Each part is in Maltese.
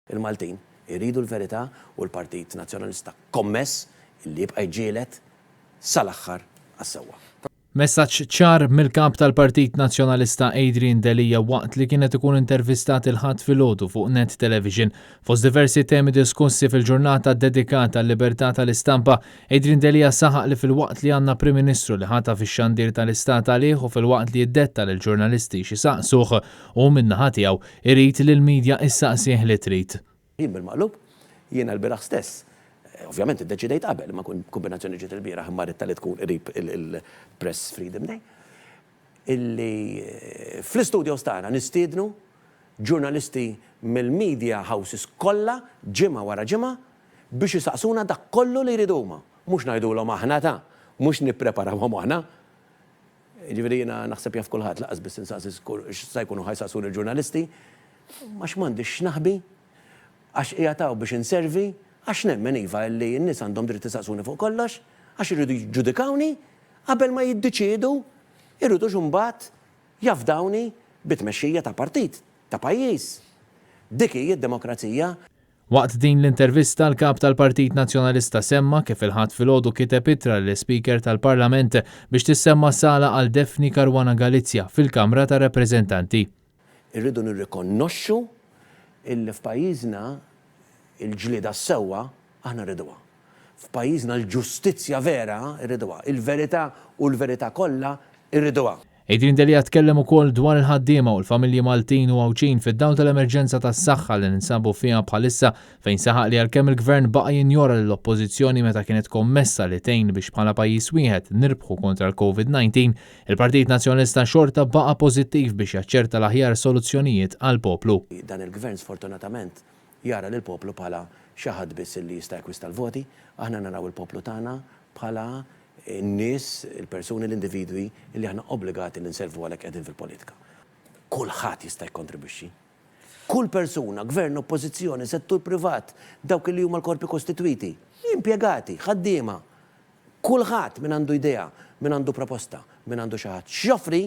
Il-Maltin iridu l-verità u l-Partit Nazzjonalista kommess li jibqa' jġielet sal-aħħar għas-sewwa. Messaġġ ċar mill-kap tal-Partit Nazzjonalista Adrian Delija waqt li kienet ikun intervistat il-ħadd filgħodu fuq Net Television. Fost diversi temi diskussi fil-ġurnata dedikata għall-libertà tal-istampa, Adrian Delija saħaq li fil-waqt li għandna Prim Ministru li ħata fix-xandir tal-Istat għalih u fil-waqt li jiddetta lill-ġurnalisti xi saqsuh u min-naħa tiegħu irid li l-midja issaqsih li trid. Jien bil-maqlub jiena l-biraħ stess. Ovvjament iddeċidejt qabel ma kombinazzjoni ġiet il-bieraħ imma rrid li tkun qrib il-Press Freedom Day. Illi fl-istudio tagħna nistiednu ġurnalisti mill-media houses kollha ġimgħa wara ġimgħa biex isaqsuna dak kollu li jridu huma. Mhux ngħidulhom aħna mhux nippreparawhom aħna. Ġifieri jiena naħseb jaf kulħadd laqas biss insaqsi se jkunu ħajsaqsuna l-ġurnalisti ma x'm'għandix naħbi għax qiegħataw biex inservi. Għax nemmen iva li n-nies għandhom dritt isaqsuni fuq kollox, għax irridu jġudikawni, qabel ma jiddeċiedu, irridu mbagħad jafdawni bit-tmexxija ta' partit, ta' pajjiż. Dik hija d-demokrazija. Waqt din l-intervista l-kap tal-Partit Nazzjonalista semma kif il-ħadd filgħodu kiteb ittra l-Speaker tal-Parlament biex tissemma sala għal Defni Caruana Galizia fil-Kamra ta' Rappreżentanti. Irridu nirrikonnoxxu illi f'pajjiżna il-ġlieda sewwa aħna rriduha. F'pajjiżna l-ġustizzja vera rriduha, il-verità u l-verità kollha rriduha. Adrian Delija tkellem ukoll dwar il-ħaddiema u l-familji Maltin u Għawċin fid-dawl tal-emerġenza tas-saħħa li ninsabu fiha bħalissa fejn saħaq li għalkemm il-Gvern baqa' jinjora l-Oppożizzjoni meta kienet kommessa li tgħin biex bħala pajjiż wieħed nirbħu kontra l-COVID-19, il-Partit Nazzjonalista xorta baqa' pożittiv biex jaċċerta l-aħjar soluzzjonijiet għall-poplu. Dan il-Gvern sfortunatament jara lill poplu bħala xi ħadd biss li jista' jkwista l-voti, aħna naraw il-poplu tagħna bħala n-nies, il-persuni, l-individwi li aħna obbligati li nservu għalhekk qegħdin fil-politika. Kulħadd jista' jikkontribwixxi. Kull persuna, gvern, oppożizzjoni, settur privat, dawk li huma l-korpi kostitwiti, impjegati, ħaddiema, kulħadd min għandu idea, min għandu proposta, min għandu xi ħadd x'joffri,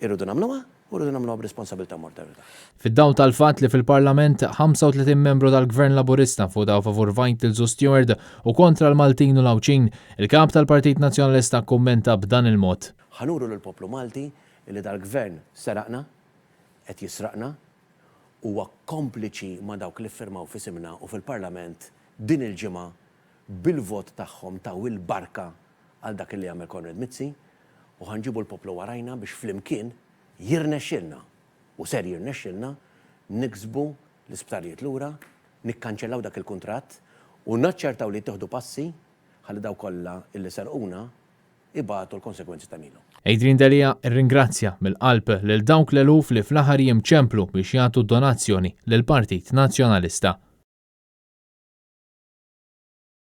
irridu nagħmluha u rridu nagħmluha b'responsabilità mortalità. Fid-dawl tal-fatt li fil-Parlament 35 membru tal-Gvern Laburista votaw favur Vital Stewart u kontra l-Maltin u l-Għawċin, il-kap tal-Partit Nazzjonalista kummenta b'dan il-mod. Ħanuru lill-poplu Malti li dal-Gvern seraqna, qed jisraqna, huwa kompliċi ma' dawk li ffirmaw f'isimna u fil-Parlament din il-ġimgħa bil-vot tagħhom taw il-barka għal dak li jagħmel Konrad Mizzi u ħanġibu l-poplu warajna biex flimkien jirnexxilna u ser jirnexxilna niksbu l-isptarijiet lura, nikkanċellaw dak il-kuntratt u naċċertaw li tieħdu passi ħalli daw kollha illi serquna ibatu l-konsekwenzi ta' milu. Adrian Delija rringrazzja mill-qalb lil dawk l-eluf li fl-aħħar jimċemplu biex jagħtu donazzjoni lill-Partit Nazzjonalista.